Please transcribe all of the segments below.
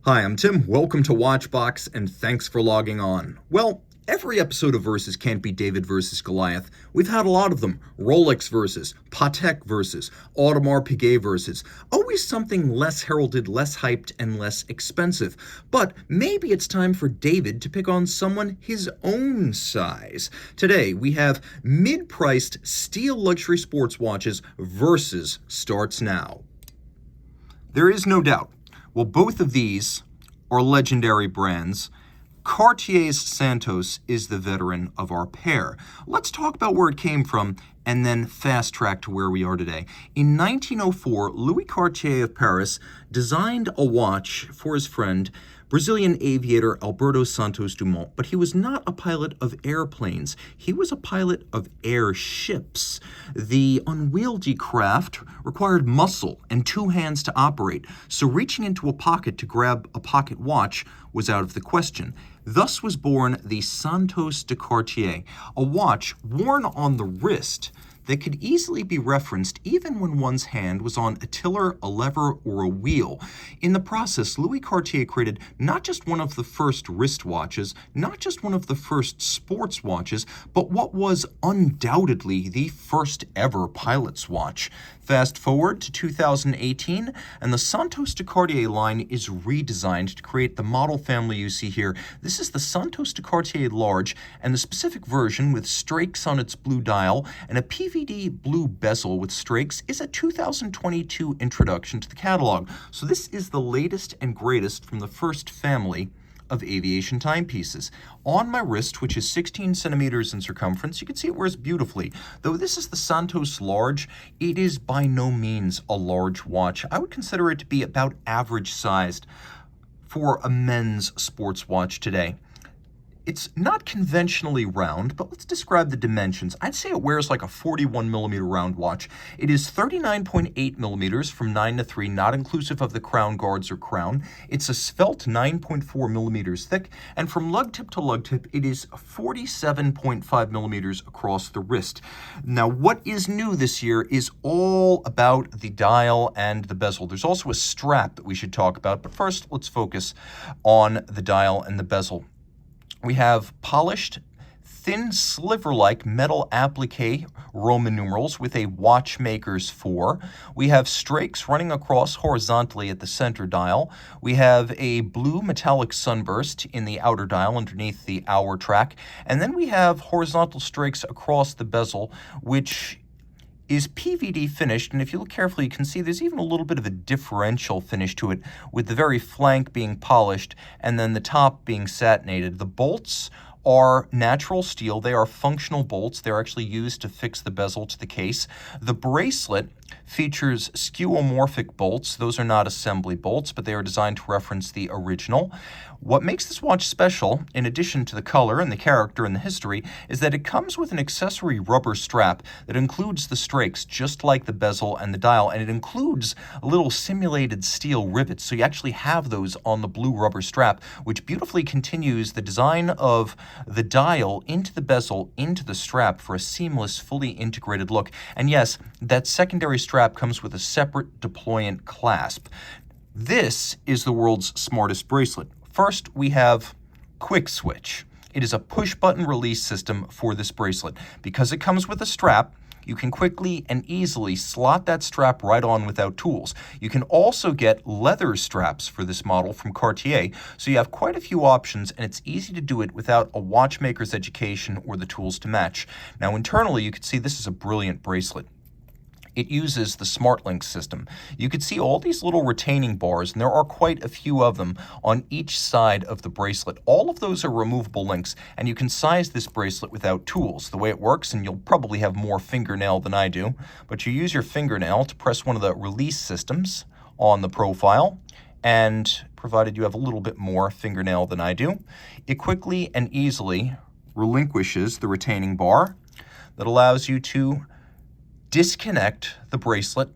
Hi, I'm Tim. Welcome to Watchbox, and thanks for logging on. Well, every episode of Versus can't be David versus Goliath. We've had a lot of them. Rolex versus, Patek versus, Audemars Piguet versus. Always something less heralded, less hyped, and less expensive. But maybe it's time for David to pick on someone his own size. Today, we have mid-priced steel luxury sports watches versus starts now. There is no doubt. Well, both of these are legendary brands. Cartier's Santos is the veteran of our pair. Let's talk about where it came from and then fast track to where we are today. In 1904, Louis Cartier of Paris designed a watch for his friend, Brazilian aviator Alberto Santos Dumont, but he was not a pilot of airplanes. He was a pilot of airships. The unwieldy craft required muscle and two hands to operate, so reaching into a pocket to grab a pocket watch was out of the question. Thus was born the Santos de Cartier, a watch worn on the wrist that could easily be referenced even when one's hand was on a tiller, a lever, or a wheel. In the process, Louis Cartier created not just one of the first wristwatches, not just one of the first sports watches, but what was undoubtedly the first ever pilot's watch. Fast forward to 2018, and the Santos de Cartier line is redesigned to create the model family you see here. This is the Santos de Cartier Large, and the specific version with strakes on its blue dial and a PVD blue bezel with strakes is a 2022 introduction to the catalog. So this is the latest and greatest from the first family of aviation timepieces. On my wrist, which is 16 centimeters in circumference, you can see it wears beautifully. Though this is the Santos Large, it is by no means a large watch. I would consider it to be about average sized for a men's sports watch today. It's not conventionally round, but let's describe the dimensions. I'd say it wears like a 41 millimeter round watch. It is 39.8 millimeters from 9 to 3, not inclusive of the crown guards or crown. It's a svelte 9.4 millimeters thick, and from lug tip to lug tip, it is 47.5 millimeters across the wrist. Now, what is new this year is all about the dial and the bezel. There's also a strap that we should talk about, but first, let's focus on the dial and the bezel. We have polished, thin sliver-like metal applique Roman numerals with a watchmaker's 4. We have strakes running across horizontally at the center dial. We have a blue metallic sunburst in the outer dial underneath the hour track. And then we have horizontal strakes across the bezel, which is PVD finished, and if you look carefully, you can see there's even a little bit of a differential finish to it, with the very flank being polished and then the top being satinated. The bolts are natural steel. They are functional bolts. They're actually used to fix the bezel to the case. The bracelet features skeuomorphic bolts. Those are not assembly bolts, but they are designed to reference the original. What makes this watch special, in addition to the color and the character and the history, is that it comes with an accessory rubber strap that includes the strakes, just like the bezel and the dial, and it includes a little simulated steel rivets, so you actually have those on the blue rubber strap, which beautifully continues the design of the dial into the bezel, into the strap for a seamless, fully integrated look. And yes, that secondary strap comes with a separate deployant clasp. This is the world's smartest bracelet. First, we have Quick Switch. It is a push-button release system for this bracelet. Because it comes with a strap, you can quickly and easily slot that strap right on without tools. You can also get leather straps for this model from Cartier, so you have quite a few options, and it's easy to do it without a watchmaker's education or the tools to match. Now, internally, you can see this is a brilliant bracelet. It uses the Smartlink system. You can see all these little retaining bars, and there are quite a few of them on each side of the bracelet. All of those are removable links, and you can size this bracelet without tools. The way it works, and you'll probably have more fingernail than I do, but you use your fingernail to press one of the release systems on the profile, and provided you have a little bit more fingernail than I do, it quickly and easily relinquishes the retaining bar that allows you to disconnect the bracelet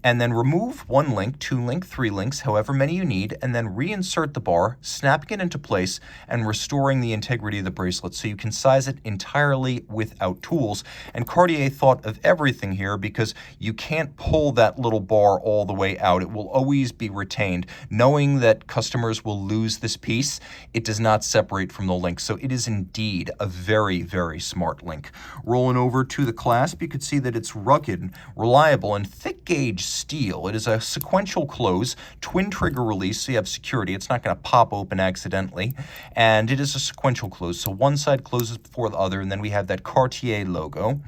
and then remove 1 link, 2 link, 3 links, however many you need, and then reinsert the bar, snapping it into place and restoring the integrity of the bracelet so you can size it entirely without tools. And Cartier thought of everything here because you can't pull that little bar all the way out. It will always be retained. Knowing that customers will lose this piece, it does not separate from the link. So it is indeed a very, very smart link. Rolling over to the clasp, you can see that it's rugged, reliable, and thick gauge steel. It is a sequential close, twin trigger release, so you have security. It's not going to pop open accidentally. And it is a sequential close, so one side closes before the other, and then we have that Cartier logo.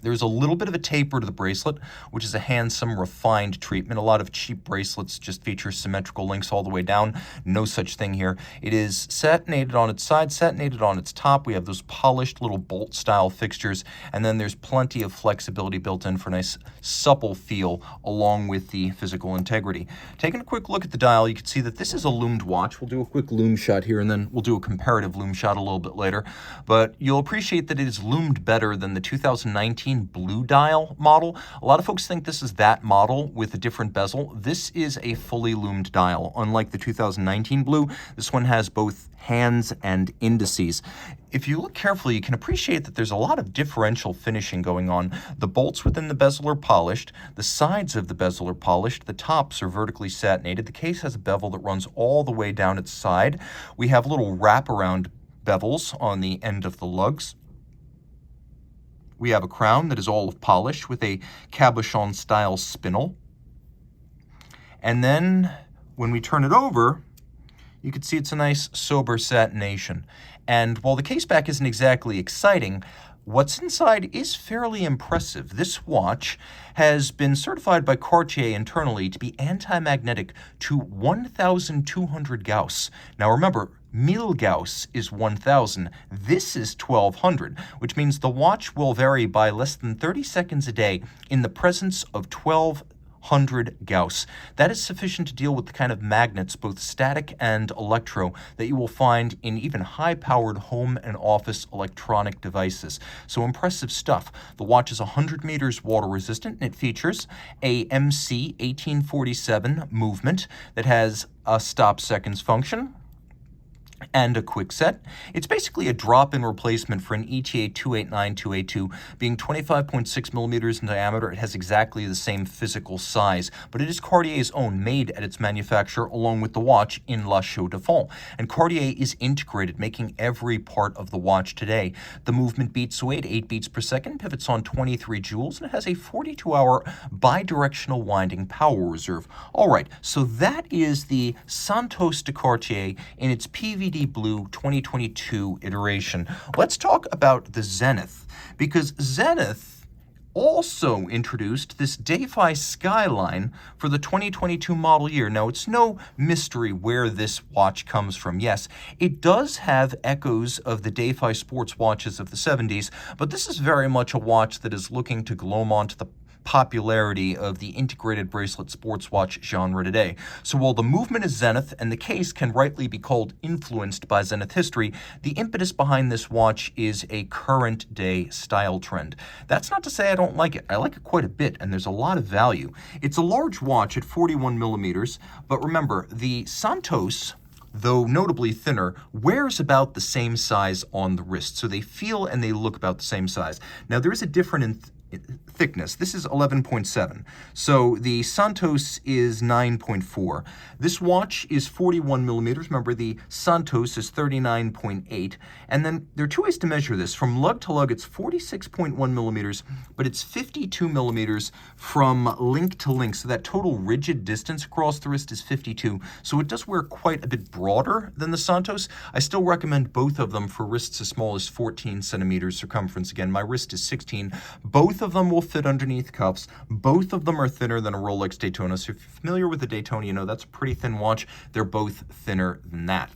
There's a little bit of a taper to the bracelet, which is a handsome, refined treatment. A lot of cheap bracelets just feature symmetrical links all the way down. No such thing here. It is satinated on its side, satinated on its top. We have those polished little bolt-style fixtures, and then there's plenty of flexibility built in for a nice, supple feel, along with the physical integrity. Taking a quick look at the dial, you can see that this is a loomed watch. We'll do a quick loom shot here, and then we'll do a comparative loom shot a little bit later. But you'll appreciate that it is loomed better than the 2019 Blue dial model. A lot of folks think this is that model with a different bezel. This is a fully loomed dial. Unlike the 2019 Blue, this one has both hands and indices. If you look carefully, you can appreciate that there's a lot of differential finishing going on. The bolts within the bezel are polished, the sides of the bezel are polished, the tops are vertically satinated. The case has a bevel that runs all the way down its side. We have little wraparound bevels on the end of the lugs. We have a crown that is all of polish with a cabochon style spindle. And then when we turn it over, you can see it's a nice sober satination. And while the case back isn't exactly exciting, what's inside is fairly impressive. This watch has been certified by Cartier internally to be anti-magnetic to 1,200 Gauss. Now remember, 1000 Gauss is 1000. This is 1200, which means the watch will vary by less than 30 seconds a day in the presence of 1200 Gauss. That is sufficient to deal with the kind of magnets, both static and electro, that you will find in even high-powered home and office electronic devices. So impressive stuff. The watch is 100 meters water resistant, and it features a MC 1847 movement that has a stop seconds function and a quick set. It's basically a drop-in replacement for an ETA 289282. Being 25.6 millimeters in diameter, it has exactly the same physical size, but it is Cartier's own, made at its manufacturer along with the watch in La Chaux de Fonds. And Cartier is integrated, making every part of the watch today. The movement beats away at 8 beats per second, pivots on 23 joules, and it has a 42-hour bidirectional winding power reserve. All right, so that is the Santos de Cartier in its PVD Blue 2022 iteration. Let's talk about the Zenith, because Zenith also introduced this Defy Skyline for the 2022 model year. Now, it's no mystery where this watch comes from. Yes, it does have echoes of the Defy sports watches of the 70s, but this is very much a watch that is looking to glom onto the popularity of the integrated bracelet sports watch genre today. So while the movement is Zenith and the case can rightly be called influenced by Zenith history, the impetus behind this watch is a current day style trend. That's not to say I don't like it. I like it quite a bit, and there's a lot of value. It's a large watch at 41 millimeters, but remember, the Santos, though notably thinner, wears about the same size on the wrist. So they feel and they look about the same size. Now, there is a difference in thickness. This is 11.7. So the Santos is 9.4. This watch is 41 millimeters. Remember, the Santos is 39.8. And then there are two ways to measure this. From lug to lug, it's 46.1 millimeters, but it's 52 millimeters from link to link. So that total rigid distance across the wrist is 52. So it does wear quite a bit broader than the Santos. I still recommend both of them for wrists as small as 14 centimeters circumference. Again, my wrist is 16. Both of them will fit underneath cuffs. Both of them are thinner than a Rolex Daytona. So if you're familiar with the Daytona, you know that's a pretty thin watch. They're both thinner than that.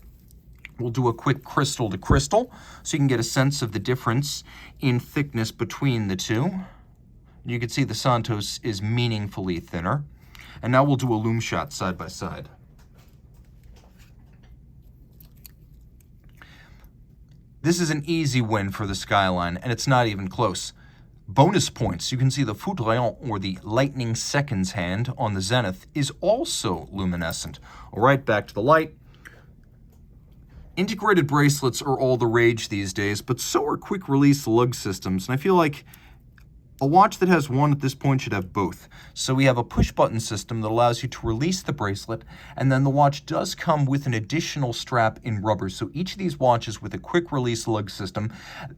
We'll do a quick crystal to crystal so you can get a sense of the difference in thickness between the two. You can see the Santos is meaningfully thinner. And now we'll do a loom shot side by side. This is an easy win for the Skyline, and it's not even close. Bonus points. You can see the foudroyant, or the lightning seconds hand on the Zenith, is also luminescent. All right, back to the light. Integrated bracelets are all the rage these days, but so are quick-release lug systems, and I feel like a watch that has one at this point should have both. So we have a push-button system that allows you to release the bracelet, and then the watch does come with an additional strap in rubber. So each of these watches with a quick-release lug system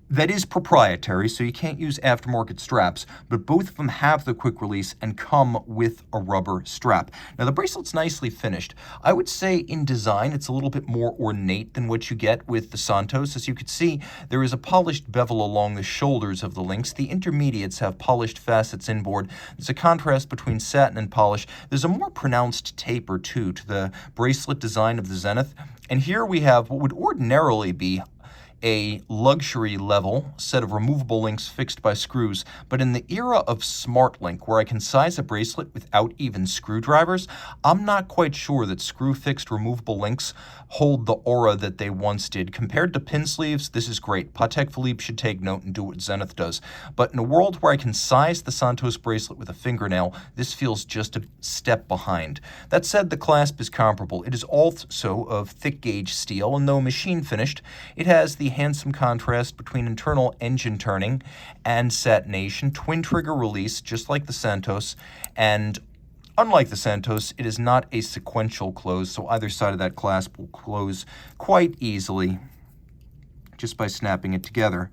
that is proprietary, so you can't use aftermarket straps, but both of them have the quick release and come with a rubber strap. Now the bracelet's nicely finished. I would say in design it's a little bit more ornate than what you get with the Santos. As you can see, there is a polished bevel along the shoulders of the links. The intermediates have polished facets inboard. There's a contrast between satin and polish. There's a more pronounced taper, too, to the bracelet design of the Zenith. And here we have what would ordinarily be a luxury level set of removable links fixed by screws, but in the era of Smartlink, where I can size a bracelet without even screwdrivers, I'm not quite sure that screw-fixed removable links hold the aura that they once did. Compared to pin sleeves, this is great. Patek Philippe should take note and do what Zenith does. But in a world where I can size the Santos bracelet with a fingernail, this feels just a step behind. That said, the clasp is comparable. It is also of thick gauge steel, and though machine finished, it has the handsome contrast between internal engine turning and satination, twin trigger release, just like the Santos, and unlike the Santos, it is not a sequential close, so either side of that clasp will close quite easily just by snapping it together.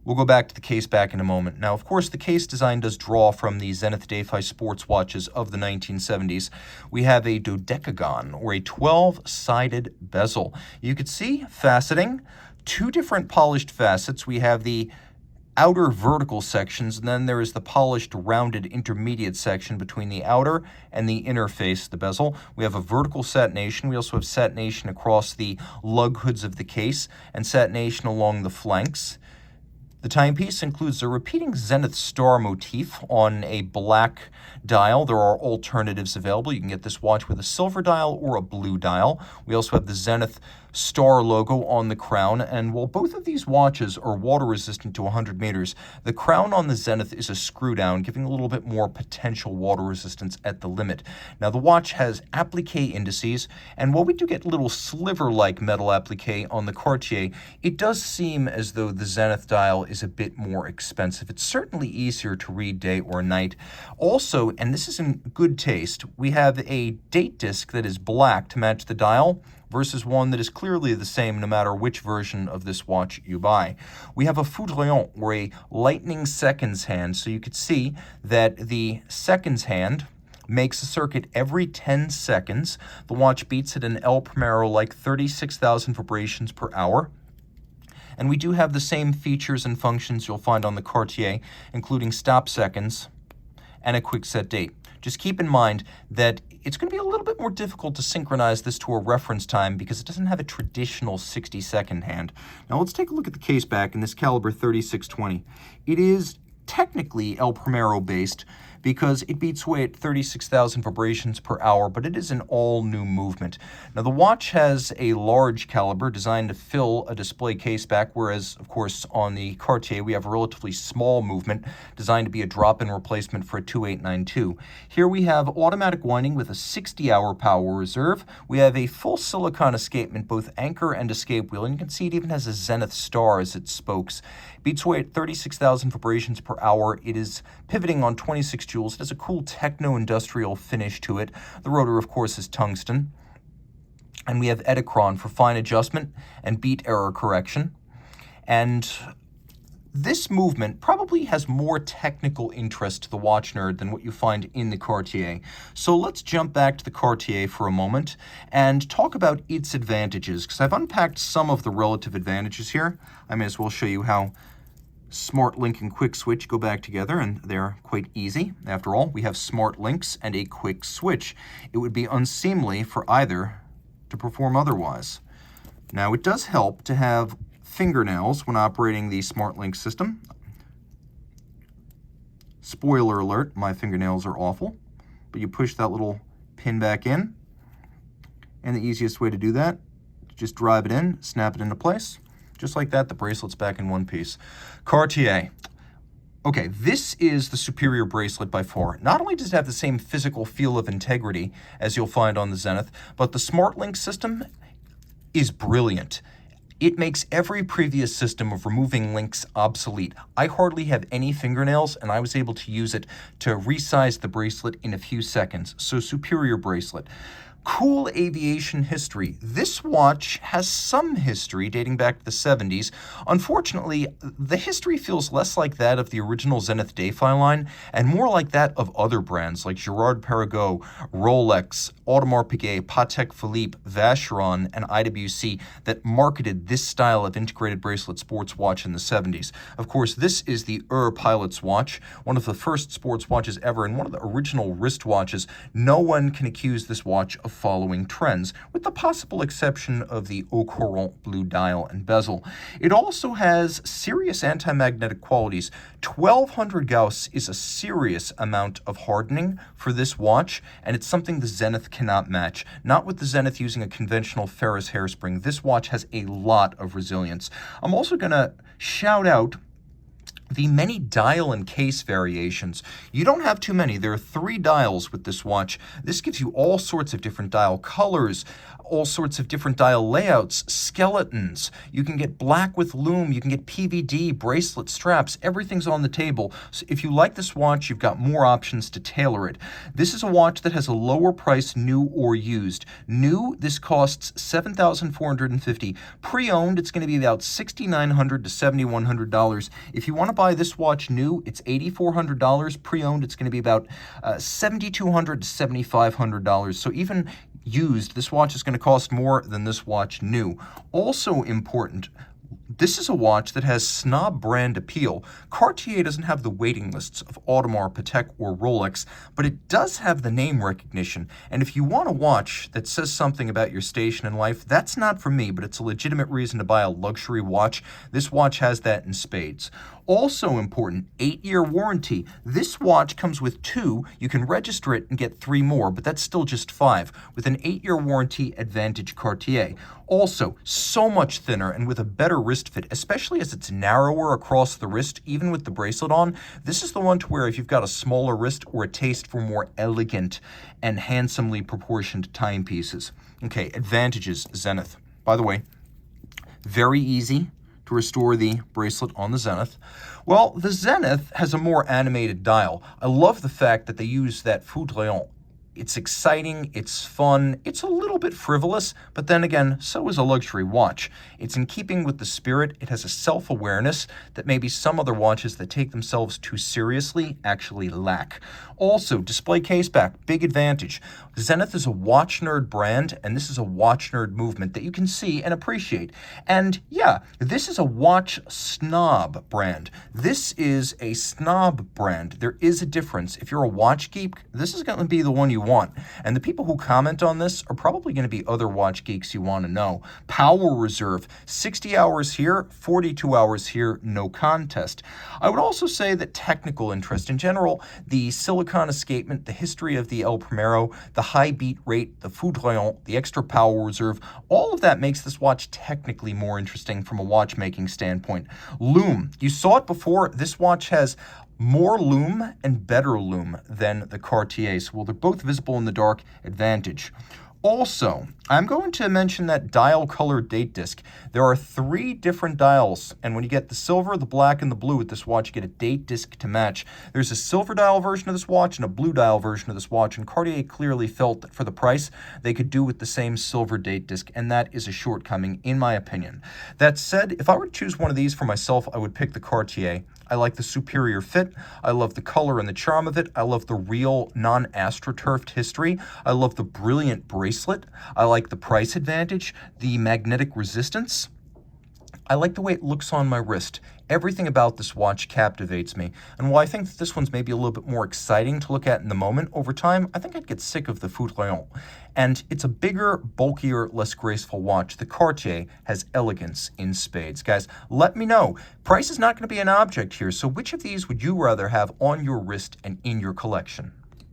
We'll go back to the case back in a moment. Now, of course, the case design does draw from the Zenith Defy sports watches of the 1970s. We have a dodecagon, or a 12-sided bezel. You could see faceting, two different polished facets. We have the outer vertical sections, and then there is the polished rounded intermediate section between the outer and the inner face, the bezel. We have a vertical satination. We also have satination across the lug hoods of the case and satination along the flanks. The timepiece includes a repeating Zenith star motif on a black dial. There are alternatives available. You can get this watch with a silver dial or a blue dial. We also have the Zenith star logo on the crown, and while both of these watches are water resistant to 100 meters, the crown on the Zenith is a screw down, giving a little bit more potential water resistance at the limit. Now the watch has applique indices, and while we do get little sliver-like metal applique on the Cartier, it does seem as though the Zenith dial is a bit more expensive. It's certainly easier to read day or night. Also, and this is in good taste, we have a date disc that is black to match the dial, versus one that is clearly the same no matter which version of this watch you buy. We have a foudroyant, or a lightning seconds hand, so you could see that the seconds hand makes a circuit every 10 seconds. The watch beats at an El Primero like 36,000 vibrations per hour. And we do have the same features and functions you'll find on the Cartier, including stop seconds and a quick set date. Just keep in mind that it's going to be a little bit more difficult to synchronize this to a reference time because it doesn't have a traditional 60-second hand. Now let's take a look at the case back in this caliber 3620. It is technically El Primero based because it beats away at 36,000 vibrations per hour, but it is an all-new movement. Now, the watch has a large caliber designed to fill a display case back, whereas, of course, on the Cartier, we have a relatively small movement designed to be a drop-in replacement for a 2892. Here we have automatic winding with a 60-hour power reserve. We have a full silicone escapement, both anchor and escape wheel, and you can see it even has a Zenith star as its spokes. Beats away at 36,000 vibrations per hour. It is pivoting on 26 jewels. It has a cool techno-industrial finish to it. The rotor, of course, is tungsten. And we have Edicron for fine adjustment and beat error correction. And this movement probably has more technical interest to the watch nerd than what you find in the Cartier. So let's jump back to the Cartier for a moment and talk about its advantages, because I've unpacked some of the relative advantages here. I may as well show you how Smartlink and Quick Switch go back together, and they're quite easy. After all, we have smart links and a quick switch. It would be unseemly for either to perform otherwise. Now, it does help to have fingernails when operating the Smartlink system. Spoiler alert, my fingernails are awful, but you push that little pin back in, and the easiest way to do that, just drive it in, snap it into place. Just like that, the bracelet's back in one piece. Cartier. Okay, this is the superior bracelet by far. Not only does it have the same physical feel of integrity as you'll find on the Zenith, but the Smartlink system is brilliant. It makes every previous system of removing links obsolete. I hardly have any fingernails, and I was able to use it to resize the bracelet in a few seconds. So superior bracelet. Cool aviation history. This watch has some history dating back to the 70s. Unfortunately, the history feels less like that of the original Zenith Defy line and more like that of other brands like Girard-Perregaux, Rolex, Audemars Piguet, Patek Philippe, Vacheron, and IWC that marketed this style of integrated bracelet sports watch in the 70s. Of course, this is the pilot's watch, one of the first sports watches ever and one of the original wristwatches. No one can accuse this watch of following trends, with the possible exception of the Au Courant blue dial and bezel. It also has serious anti-magnetic qualities. 1200 Gauss is a serious amount of hardening for this watch, and it's something the Zenith cannot match. Not with the Zenith using a conventional ferrous hairspring. This watch has a lot of resilience. I'm also going to shout out the many dial and case variations. You don't have too many. There are 3 dials with this watch. This gives you all sorts of different dial colors, all sorts of different dial layouts, skeletons. You can get black with lume. You can get PVD, bracelet straps. Everything's on the table. So if you like this watch, you've got more options to tailor it. This is a watch that has a lower price, new or used. New, this costs $7,450. Pre-owned, it's going to be about $6,900 to $7,100. If you want to buy this watch new, it's $8,400. Pre-owned, it's going to be about $7,200 to $7,500. So even used, this watch is going to cost more than this watch new. Also important, this is a watch that has snob brand appeal. Cartier doesn't have the waiting lists of Audemars, Patek, or Rolex, but it does have the name recognition. And if you want a watch that says something about your station in life, that's not for me, but it's a legitimate reason to buy a luxury watch. This watch has that in spades. Also important, 8-year warranty. This watch comes with 2. You can register it and get 3 more, but that's still just 5. With an 8-year warranty, advantage Cartier. Also, so much thinner and with a better wrist fit, especially as it's narrower across the wrist, even with the bracelet on. This is the one to where if you've got a smaller wrist or a taste for more elegant and handsomely proportioned timepieces. Okay, advantages, Zenith. By the way, very easy to restore the bracelet on the Zenith. Well, the Zenith has a more animated dial. I love the fact that they use that foudroyant. It's exciting, it's fun, it's a little bit frivolous, but then again, so is a luxury watch. It's in keeping with the spirit. It has a self-awareness that maybe some other watches that take themselves too seriously actually lack. Also, display case back, big advantage. Zenith is a watch nerd brand, and this is a watch nerd movement that you can see and appreciate. And yeah, this is a watch snob brand. This is a snob brand. There is a difference. If you're a watch geek, this is going to be the one you want. And the people who comment on this are probably going to be other watch geeks you want to know. Power reserve, 60 hours here, 42 hours here, no contest. I would also say that technical interest in general, the silicon escapement, the history of the El Primero, the high beat rate, the foudroyant, the extra power reserve, all of that makes this watch technically more interesting from a watchmaking standpoint. Lume, you saw it before. This watch has more lume and better lume than the Cartier. So while they're both visible in the dark, advantage. Also, I'm going to mention that dial color date disc. There are 3 different dials, and when you get the silver, the black, and the blue with this watch, you get a date disc to match. There's a silver dial version of this watch and a blue dial version of this watch, and Cartier clearly felt that for the price, they could do with the same silver date disc, and that is a shortcoming, in my opinion. That said, if I were to choose one of these for myself, I would pick the Cartier. I like the superior fit. I love the color and the charm of it. I love the real non-astroturfed history. I love the brilliant bracelet. I like the price advantage, the magnetic resistance. I like the way it looks on my wrist. Everything about this watch captivates me. And while I think that this one's maybe a little bit more exciting to look at in the moment, over time, I think I'd get sick of the foudroyant. And it's a bigger, bulkier, less graceful watch. The Cartier has elegance in spades. Guys, let me know. Price is not going to be an object here, so which of these would you rather have on your wrist and in your collection?